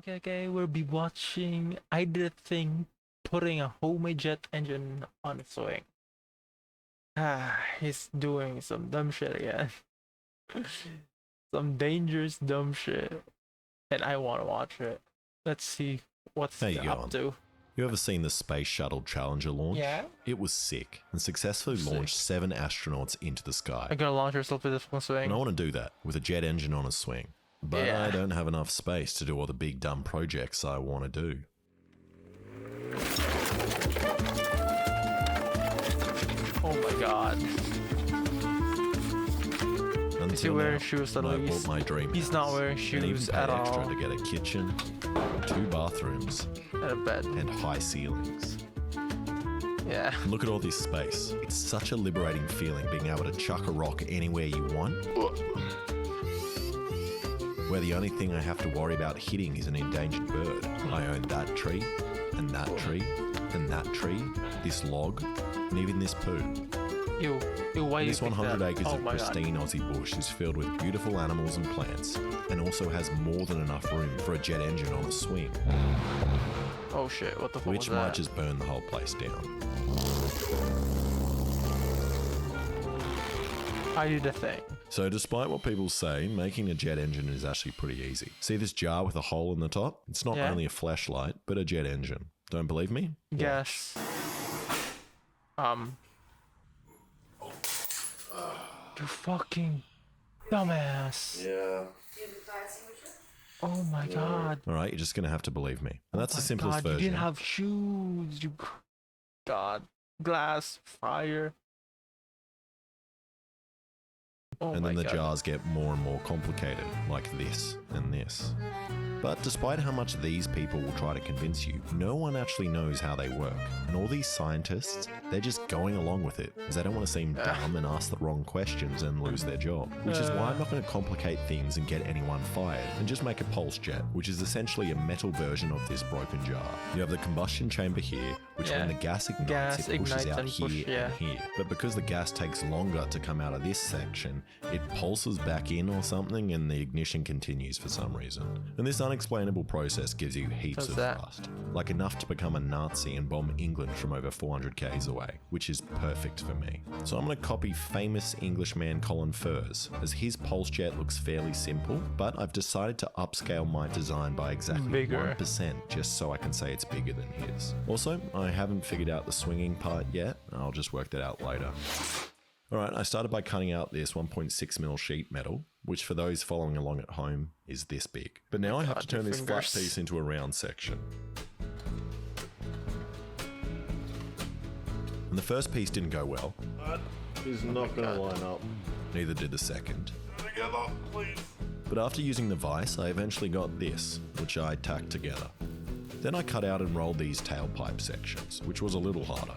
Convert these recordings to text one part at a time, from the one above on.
okay, we'll be watching I Did a Thing putting a homemade jet engine on a swing. He's doing some dumb shit again. Some dangerous dumb shit. And I want to watch it. Let's see what's How you up going? to. You ever seen the Space Shuttle Challenger launch? Yeah. It was sick and successfully Sick. launched 7 astronauts into the sky. I'm gonna launch yourself with this one swing. And I want to do that with a jet engine on a swing. But Yeah. I don't have enough space to do all the big dumb projects I want to do. Oh my god. Is he Until wearing now, shoes at when I least? bought my dream He's house, not wearing and even shoes paid at extra all. to get a kitchen, 2 bathrooms, At a bed. and high ceilings. Yeah. And look at all this space. It's such a liberating feeling being able to chuck a rock anywhere you want. Where the only thing I have to worry about hitting is an endangered bird. I own that tree, and that tree, and that tree, this log, and even this poo. Ew, why you This pick 100 that? acres Oh of my god. pristine Aussie bush is filled with beautiful animals and plants, and also has more than enough room for a jet engine on a swing, Oh shit, what the fuck which was might that? just burn the whole place down. I did a thing. So despite what people say, making a jet engine is actually pretty easy. See this jar with a hole in the top? It's not Yeah. only a flashlight, but a jet engine. Don't believe me? Yes. You fucking dumbass. Yeah. Oh my god. Alright, you're just gonna have to believe me. And that's Oh the my simplest god, version. You didn't have shoes. You. God. Glass. Fire. Oh And my then the god. jars get more and more complicated, like this and this. But despite how much these people will try to convince you, no one actually knows how they work. And all these scientists, they're just going along with it, because they don't want to seem dumb and ask the wrong questions and lose their job. Which is why I'm not going to complicate things and get anyone fired, and just make a pulse jet, which is essentially a metal version of this broken jar. You have the combustion chamber here, which when Yeah. the gas ignites, Gas it pushes ignites out and here push, yeah. and here. But because the gas takes longer to come out of this section, it pulses back in or something and the ignition continues for some reason. And this unexplainable process gives you heaps What's of that? thrust, like enough to become a Nazi and bomb England from over 400 k's away, which is perfect for me. So I'm going to copy famous Englishman Colin Furze, as his pulse jet looks fairly simple, but I've decided to upscale my design by exactly Bigger. 1% just so I can say it's bigger than his. Also, I haven't figured out the swinging part yet, I'll just work that out later. Alright, I started by cutting out this 1.6mm sheet metal, which for those following along at home is this big. But now I have God, to turn your this flat fingers. piece into a round section. And the first piece didn't go well, That is not going to line up. neither did the second. Together, please. But after using the vise, I eventually got this, which I tacked together. Then I cut out and rolled these tailpipe sections, which was a little harder.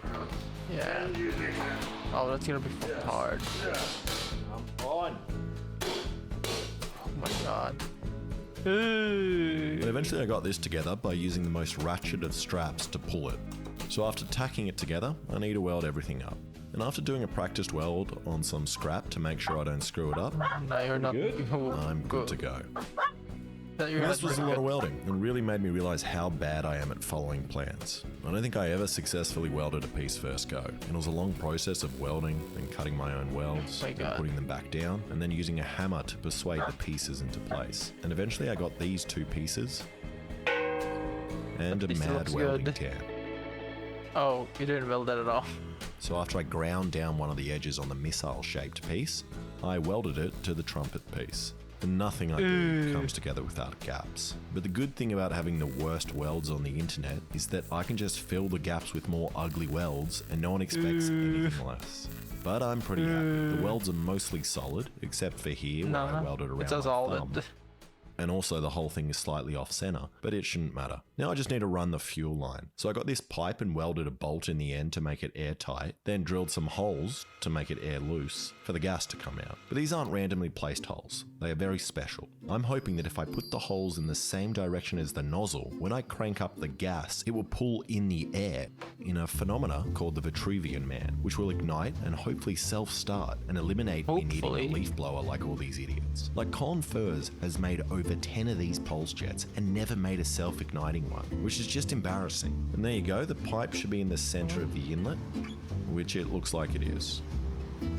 Yeah. Oh, that's gonna be hard. I'm fine. Oh my god. Ooh. But eventually I got this together by using the most ratchet of straps to pull it. So after tacking it together, I need to weld everything up. And after doing a practiced weld on some scrap to make sure I don't screw it up, No, you're not. I'm good to go. You're not This was a doing lot of good. welding and really made me realize how bad I am at following plans. I don't think I ever successfully welded a piece first go. It was a long process of welding and cutting my own welds, My and God. putting them back down, and then using a hammer to persuade the pieces into place. And eventually I got these 2 pieces and a piece mad looks welding good. tan. Oh, you didn't weld that at all. So after I ground down one of the edges on the missile-shaped piece, I welded it to the trumpet piece. And nothing I do comes together without gaps. But the good thing about having the worst welds on the internet is that I can just fill the gaps with more ugly welds and no one expects anything less. But I'm pretty happy. The welds are mostly solid, except for here where I welded around It says my all thumb. that. And also the whole thing is slightly off center, but it shouldn't matter. Now I just need to run the fuel line. So I got this pipe and welded a bolt in the end to make it airtight, then drilled some holes to make it air loose for the gas to come out. But these aren't randomly placed holes. They are very special. I'm hoping that if I put the holes in the same direction as the nozzle, when I crank up the gas, it will pull in the air in a phenomena called the Vitruvian Man, which will ignite and hopefully self-start and eliminate me needing Hopefully. a leaf blower like all these idiots. Like Colin Furs has made over 10 of these pulse jets and never made a self-igniting one, which is just embarrassing. And there you go, the pipe should be in the center of the inlet, which it looks like it is.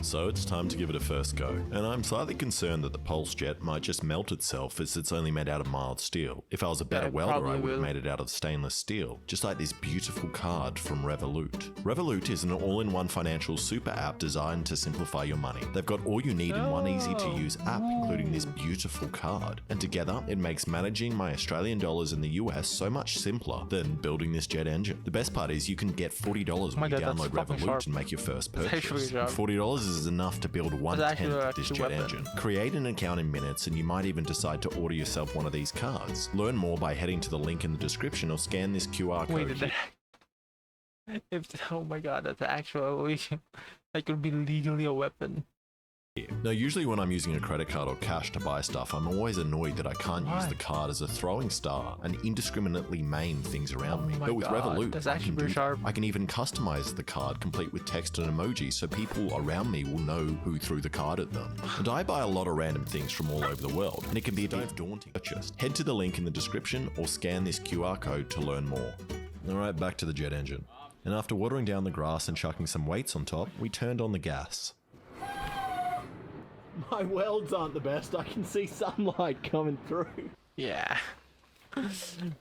So it's time to give it a first go, and I'm slightly concerned that the pulse jet might just melt itself as it's only made out of mild steel. If I was a better it welder, I probably would have will. made it out of stainless steel, just like this beautiful card from Revolut. Revolut is an all-in-one financial super app designed to simplify your money. They've got all you need in one easy-to-use app, including this beautiful card, and together it makes managing my Australian dollars in the US so much simpler than building this jet engine. The best part is you can get $40 when my you God, that's download fucking Revolut sharp. and make your first That's actually purchase. sharp. $40 is enough to build one That's tenth actually of this a jet weapon. engine. Create an account in minutes, and you might even decide to order yourself one of these cards. Learn more by heading to the link in the description or scan this QR code. Wait, did here. that? If oh my god, that's actually that could be legally a weapon. Now, usually when I'm using a credit card or cash to buy stuff, I'm always annoyed that I can't use Why? the card as a throwing star and indiscriminately maim things around Oh me. my But with God, Revolut, that's I actually can pretty do sharp. that. I can even customize the card complete with text and emojis so people around me will know who threw the card at them. And I buy a lot of random things from all over the world, and it can be a bit daunting to purchase. Head to the link in the description or scan this QR code to learn more. Alright, back to the jet engine. And after watering down the grass and chucking some weights on top, we turned on the gas. My welds aren't the best. I can see sunlight coming through. Yeah,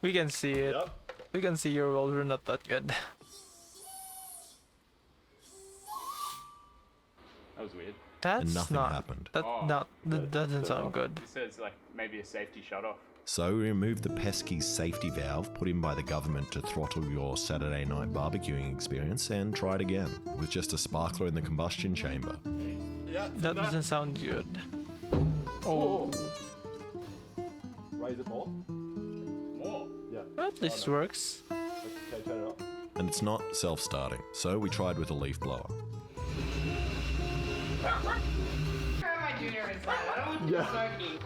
we can see it. Yep. We can see your welds are not that good. That was weird. That's And nothing not. happened. That Oh. that doesn't sound good. It says like maybe a safety shut off. So we removed the pesky safety valve put in by the government to throttle your Saturday night barbecuing experience and tried again with just a sparkler in the combustion chamber. Yeah. That doesn't sound good. Oh, Raise it more. More. Yeah. well, this works. Okay, turn it up. And it's not self-starting, so we tried with a leaf blower. My junior inside. I don't want you Yeah. smoking.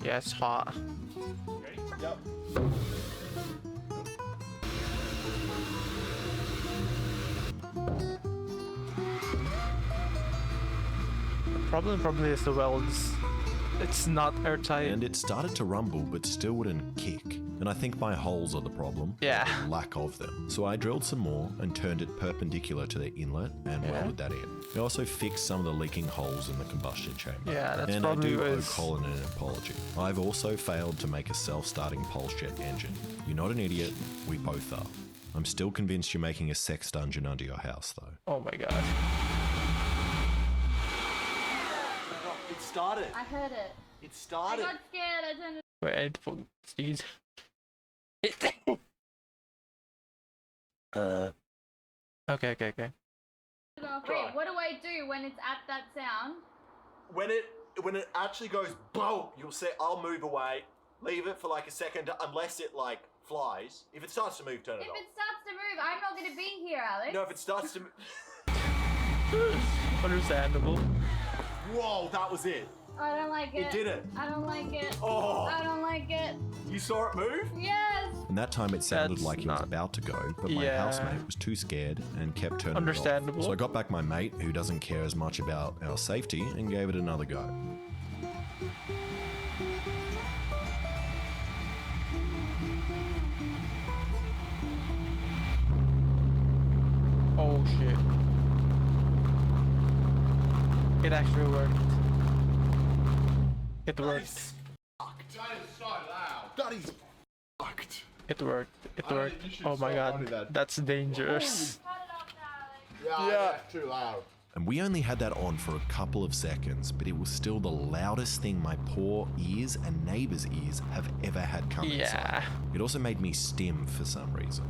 Yeah, it's hot. Ready? Yep. Problem probably is the welds. It's not airtight. And it started to rumble but still wouldn't kick. And I think my holes are the problem. Yeah. The lack of them. So I drilled some more and turned it perpendicular to the inlet and Yeah. welded that in. I also fixed some of the leaking holes in the combustion chamber. Yeah, that's and I probably do what owe it's- Colin an apology. I've also failed to make a self-starting pulse jet engine. You're not an idiot, we both are. I'm still convinced you're making a sex dungeon under your house though. Oh my god. It started. I heard it. It I started. got scared. I turned it Wait, I had to sneeze. Okay, okay, okay. off. Try. Wait, what do I do when it's at that sound? When it actually goes boom, you'll say I'll move away. Leave it for like a second unless it like flies. If it starts to move, turn it If off. it starts to move, I'm not gonna be here, Alex. No, if it starts to. Understandable. Whoa, that was it. I don't like it. It did it. I don't like it. Oh. I don't like it. You saw it move? Yes. And that time it sounded That's like he was not- about to go, but my Yeah. housemate was too scared and kept turning it off. Understandable. So I got back my mate, who doesn't care as much about our safety, and gave it another go. Oh shit. It actually worked. It worked. That is fucked. It worked. It worked. Oh my god. That's dangerous. Cut it off now, Alex. Yeah, too loud. And we only had that on for a couple of seconds, but it was still the loudest thing my poor ears and neighbors' ears have ever had come inside. Yeah. It also made me stim for some reason.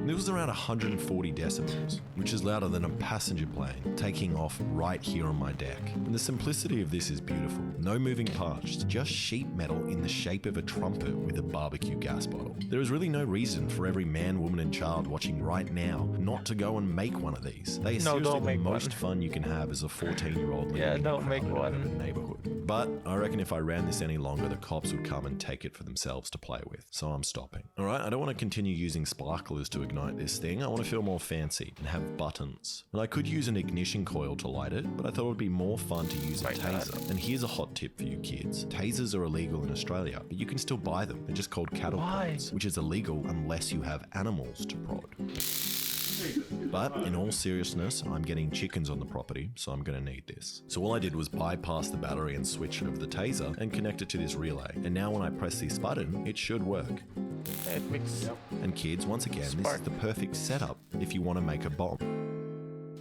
This was around 140 decibels, which is louder than a passenger plane taking off right here on my deck. And the simplicity of this is beautiful. No moving parts, just sheet metal in the shape of a trumpet with a barbecue gas bottle. There is really no reason for every man, woman and child watching right now not to go and make one of these. They are No, seriously don't the make most one. fun you can have as a 14-year-old living Yeah, in a don't make crowded one. urban neighborhood. But I reckon if I ran this any longer, the cops would come and take it for themselves to play with. So I'm stopping. Alright, I don't want to continue using sparklers to ignite this thing. I want to feel more fancy and have buttons. And I could use an ignition coil to light it, but I thought it would be more fun to use a My God. taser. And here's a hot tip for you kids. Tasers are illegal in Australia, but you can still buy them. They're just called cattle Why? prods, which is illegal unless you have animals to prod. But in all seriousness, I'm getting chickens on the property, so I'm going to need this. So all I did was bypass the battery and switch of the taser and connect it to this relay. And now when I press this button, it should work. It makes And kids, once again, this is Spark. the perfect setup if you want to make a bomb.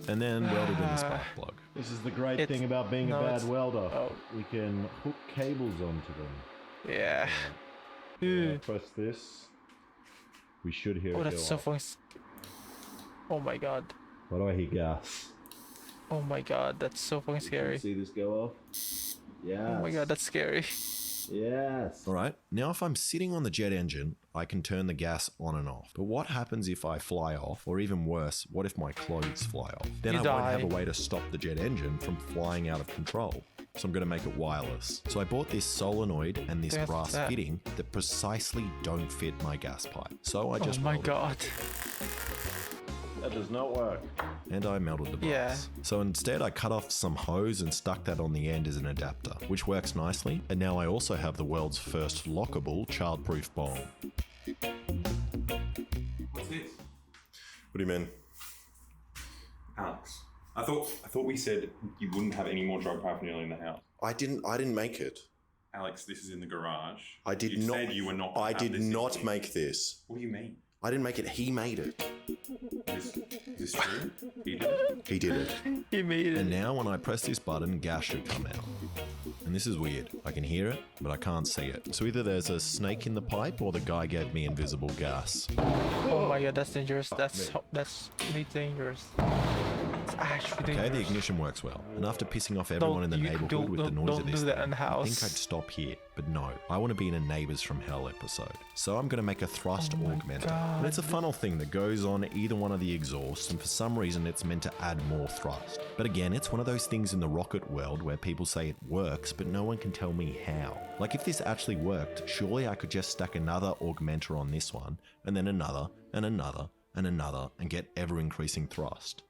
And then weld it in the spark plug. This is the great It's- thing about being no, a bad it's- welder. oh. We can hook cables onto them. yeah. When I Ooh. press this, we should hear Oh, it that's go so off. fucking. Oh my god. Why do I hear gas? Oh my god, that's so fucking scary. See this go off? Yes. Oh my god, that's scary. Yes. Alright, now if I'm sitting on the jet engine, I can turn the gas on and off. But what happens if I fly off? Or even worse, what if my clothes fly off? Then You I won't have a die. way to stop the jet engine from flying out of control. So I'm going to make it wireless. So I bought this solenoid and this That's brass that. fitting that precisely don't fit my gas pipe. So I Oh just my welded god. That does not work. and I melted the brass. Yeah. So instead I cut off some hose and stuck that on the end as an adapter, which works nicely. And now I also have the world's first lockable childproof bomb. What's this? What do you mean? Alex. I thought we said you wouldn't have any more drug paraphernalia in the house. I didn't make it. Alex, this is in the garage. I did you not. Said you were not. I have did this in not here. make this. What do you mean? I didn't make it. He made it. Is this true? He did it? He did it. He made it. And now when I press this button, gas should come out. And this is weird. I can hear it, but I can't see it. So either there's a snake in the pipe or the guy gave me invisible gas. Oh my god, that's dangerous. That's really dangerous. It's actually Okay, dangerous. the ignition works well. And after pissing off everyone in the neighborhood with the noise of this do that thing, in the I house. think I'd stop here. But no, I want to be in a Neighbours from Hell episode. So I'm going to make a thrust Oh my augmenter. God. And it's a funnel thing that goes on either one of the exhausts, and for some reason it's meant to add more thrust. But again, it's one of those things in the rocket world where people say it works, but no one can tell me how. Like if this actually worked, surely I could just stack another augmenter on this one, and then another, and another, and another, and get ever increasing thrust.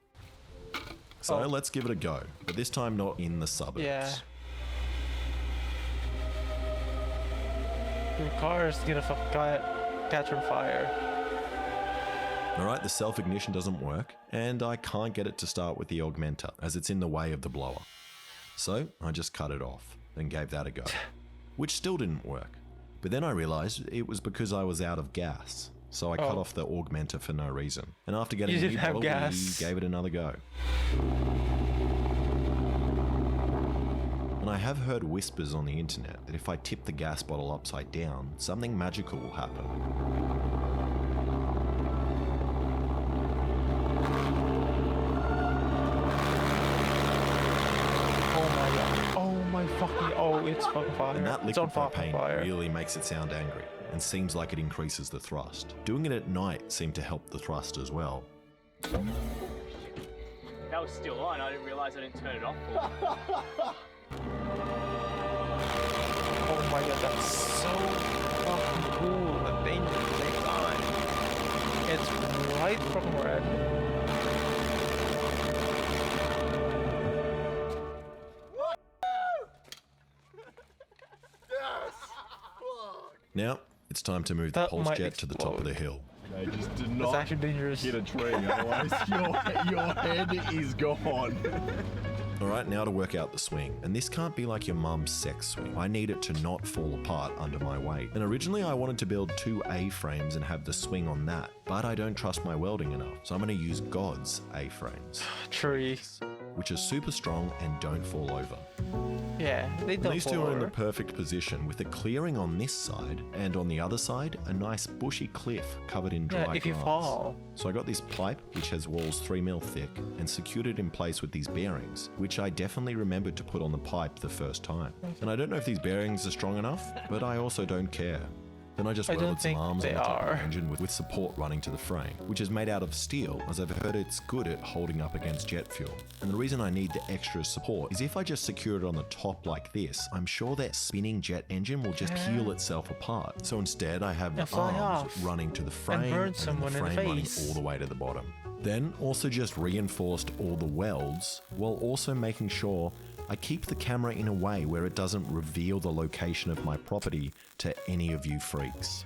So Oh. let's give it a go, but this time not in the suburbs. Yeah. Your car is gonna catch on fire. Alright, the self-ignition doesn't work, and I can't get it to start with the augmenter, as it's in the way of the blower. So I just cut it off, and gave that a go, which still didn't work. But then I realized it was because I was out of gas, so I cut Oh. off the augmenter for no reason. And after getting You a new didn't have bottle, gas. we gave it another go. And I have heard whispers on the internet that if I tip the gas bottle upside down, something magical will happen. Oh my god. Oh my fucking. Oh, it's fucking fire. And that It's on liquid fucking propane fire. really makes it sound angry, and seems like it increases the thrust. Doing it at night seemed to help the thrust as well. That was still on. I didn't realize I didn't turn it off. Oh my god, that's so fucking cool and dangerous at the same time. It's bright fucking red. Yes! Fuck! Now, it's time to move the That pulse might jet to the top of the explode. hill. No, just do It's not actually dangerous. hit a tree, otherwise your head is gone. Alright, now to work out the swing. And this can't be like your mum's sex swing. I need it to not fall apart under my weight. And originally I wanted to build 2 A-frames and have the swing on that, but I don't trust my welding enough. So I'm going to use God's A-frames, Tree. which are super strong and don't fall over. Yeah, they And don't these fall two are in the over. perfect position with a clearing on this side, and on the other side, a nice bushy cliff covered in dry Yeah, if you grass. fall. So I got this pipe, which has walls 3 mil thick, and secured it in place with these bearings, which I definitely remembered to put on the pipe the first time. And I don't know if these bearings are strong enough, but I also don't care. Then I just I don't welded some think arms on they the top of the are. engine with support running to the frame, which is made out of steel, as I've heard it's good at holding up against jet fuel. And the reason I need the extra support is if I just secure it on the top like this, I'm sure that spinning jet engine will just heal itself apart. So instead I have Yeah, the fly arms off running to the frame burn and then someone the in the frame running face. all the way to the bottom. Then also just reinforced all the welds while also making sure I keep the camera in a way where it doesn't reveal the location of my property to any of you freaks.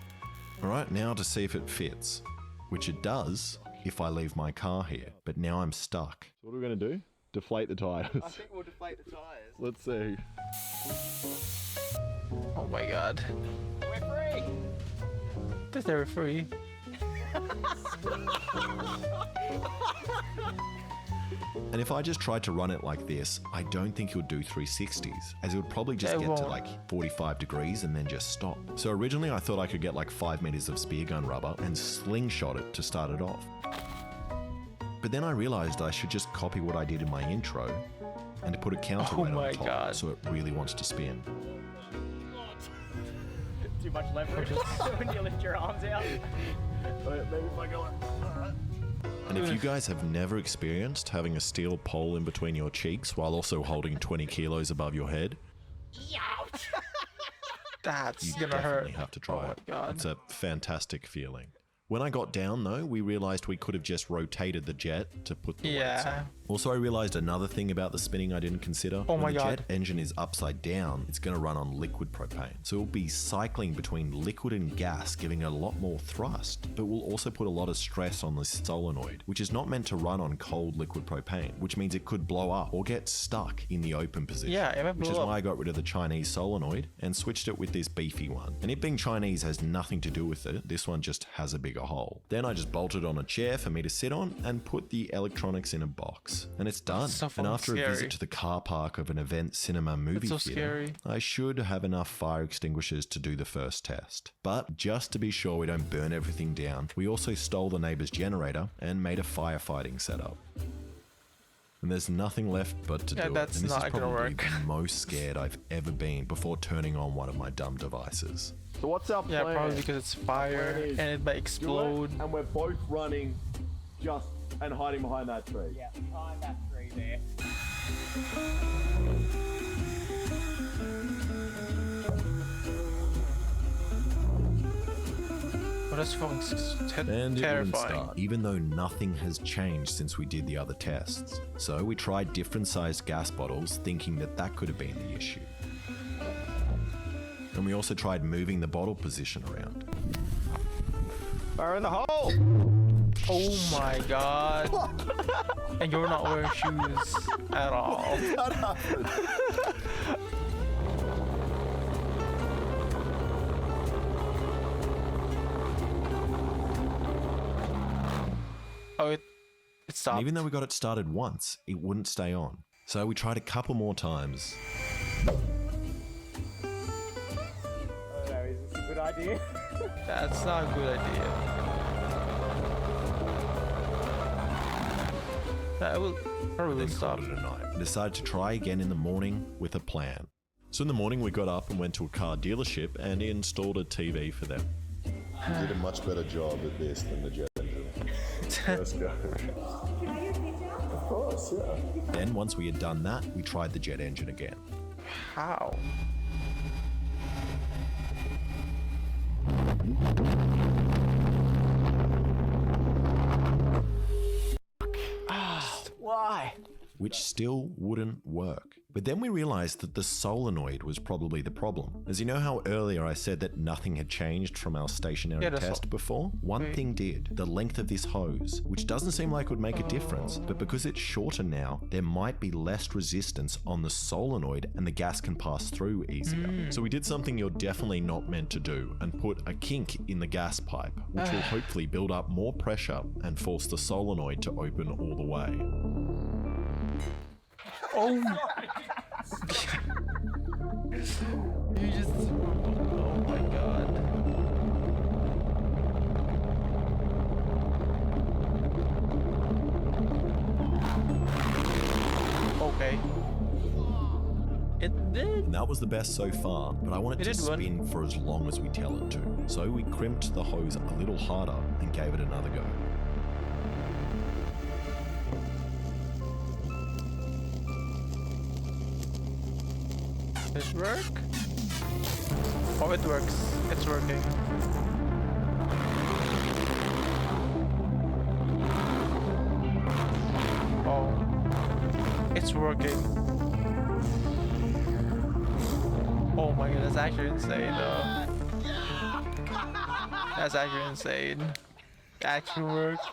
Alright, now to see if it fits, which it does if I leave my car here, but now I'm stuck. So what are we going to do? Deflate the tyres. I think we'll deflate the tires. Let's see. Oh my god. We're free. But they're free. And if I just tried to run it like this, I don't think it would do 360s, as it would probably just It get to won't. like 45 degrees and then just stop. So originally I thought I could get like 5 meters of spear gun rubber and slingshot it to start it off. But then I realized I should just copy what I did in my intro and put a counter Oh weight my on top God. so it really wants to spin. Too much leverage when you lift your arms out. And if you guys have never experienced having a steel pole in between your cheeks while also holding 20 kilos above your head, That's you gonna hurt. definitely have to try Oh my it. God. It's a fantastic feeling. When I got down though, we realized we could have just rotated the jet to put the weights Yeah. on. Also, I realized another thing about the spinning I didn't consider. Oh When my the God. jet engine is upside down, it's going to run on liquid propane. So it'll be cycling between liquid and gas, giving it a lot more thrust, but will also put a lot of stress on the solenoid, which is not meant to run on cold liquid propane, which means it could blow up or get stuck in the open position. Yeah, it might Which is blow up. why I got rid of the Chinese solenoid and switched it with this beefy one. And it being Chinese has nothing to do with it. This one just has a bigger hole. Then I just bolted on a chair for me to sit on and put the electronics in a box. And it's done. So And fucking after a scary. visit to the car park of an event cinema movie so theater, scary. I should have enough fire extinguishers to do the first test. But just to be sure we don't burn everything down, we also stole the neighbor's generator and made a firefighting setup. And there's nothing left but to Yeah, do that's it. And this is not gonna probably work. the most scared I've ever been before turning on one of my dumb devices. So what's our Yeah, plan? probably because it's fire Plan is and it might Do it, explode. and we're both running just and hiding behind that tree. Yeah, behind that tree there. Well, that's fucking And it wouldn't terrifying. start, even though nothing has changed since we did the other tests. So we tried different sized gas bottles, thinking that that could have been the issue. And we also tried moving the bottle position around. Fire in the hole! Oh my god. And you're not wearing shoes at all. Oh, it And stopped. even though we got it started once, it wouldn't stay on. So we tried a couple more times. Oh no, is this a good idea? That's not a good idea. That will probably Then stop. called it a night. We decided to try again in the morning with a plan. So in the morning, we got up and went to a car dealership and installed a TV for them. You did a much better job at this than the jet engine. Let's go. Of course, yeah. Then once we had done that, we tried the jet engine again. How? Why? Which still wouldn't work. But then we realized that the solenoid was probably the problem. As you know how earlier I said that nothing had changed from our stationary Yeah, that's test before? One Wait. thing did, the length of this hose, which doesn't seem like it would make a difference, but because it's shorter now, there might be less resistance on the solenoid and the gas can pass through easier. So we did something you're definitely not meant to do and put a kink in the gas pipe, which will hopefully build up more pressure and force the solenoid to open all the way. Oh! You just. Oh my god. Okay. It did. And that was the best so far, but I want it It to did one. spin for as long as we tell it to. So we crimped the hose a little harder and gave it another go. Does it work? Oh, it works. It's working. Oh, it's working. Oh my god, that's actually insane though. That's actually insane. It actually worked.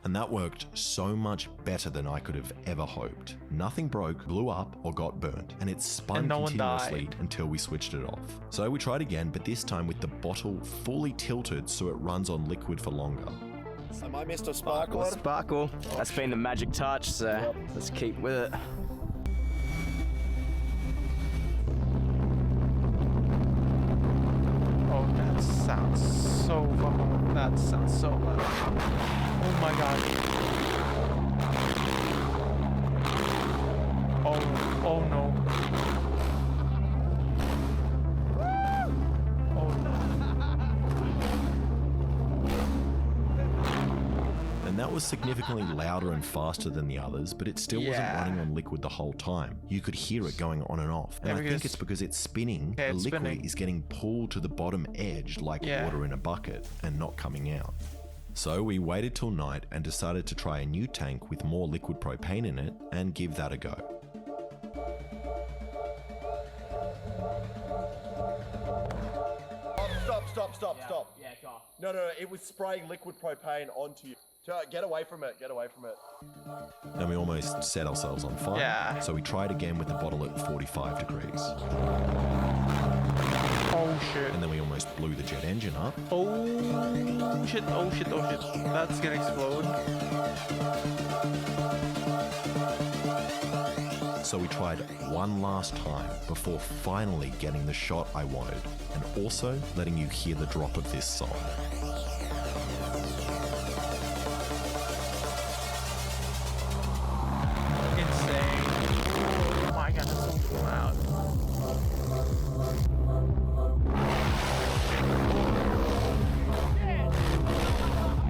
And that worked so much better than I could have ever hoped. Nothing broke, blew up, or got burnt, and it spun And no one continuously died. until we switched it off. So we tried again, but this time with the bottle fully tilted so it runs on liquid for longer. Am I Mr. Sparkle, sparkle. That's been the magic touch, so let's keep with it. Oh, that sounds so fucking. That sounds so loud. Oh my god. Oh, oh no. Oh no. And that was significantly louder and faster than the others, but it still wasn't Yeah. running on liquid the whole time. You could hear it going on and off. And Yeah, I think because- it's because it's spinning, Yeah, the it's liquid spinning. is getting pulled to the bottom edge like Yeah. water in a bucket and not coming out. So we waited till night and decided to try a new tank with more liquid propane in it and give that a go. Stop. Yeah, it's off. No, it was spraying liquid propane onto you. Get away from it, get away from it. And we almost set ourselves on fire. Yeah. So we tried again with the bottle at 45 degrees. Oh shit. And then we almost blew the jet engine up. Oh shit. Oh shit. Oh shit. That's gonna explode. So we tried one last time before finally getting the shot I wanted, and also letting you hear the drop of this song. Insane. Oh my god, that's so loud.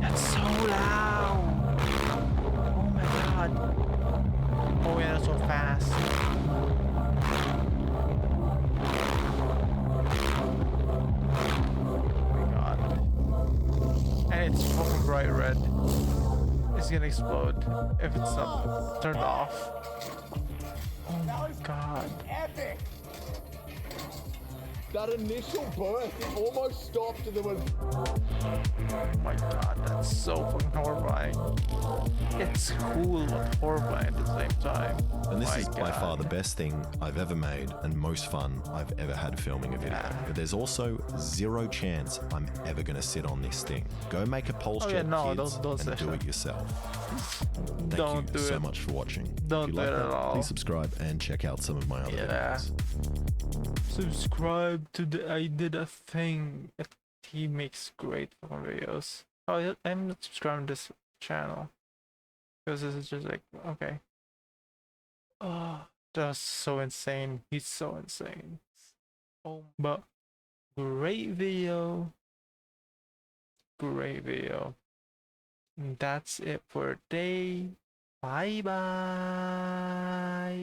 That's so loud. Oh my god. Oh yeah, that's so fast. Oh my god. And it's fucking bright red. It's gonna explode if it's not turned off. Oh my god. Epic! That initial burst almost stopped and there was. Oh my god, that's so fucking horrifying. It's cool but horrifying at the same time. And this My is by God. far the best thing I've ever made and most fun I've ever had filming a video. Yeah. But there's also zero chance I'm ever going to sit on this thing. Go make a pulse Oh, jet, yeah, no, kids, don't say and do that. it yourself. Thank Don't you do so it. much for watching. Don't if you do like it that, at all. please subscribe and check out some of my other Yeah. videos. Subscribe to the I Did a Thing. He makes great fucking videos. Oh, yeah, I'm not subscribing to this channel. Because this is just like, okay. Oh, that's so insane. He's so insane. Oh, but great video. Great video. And that's it for today. Bye bye.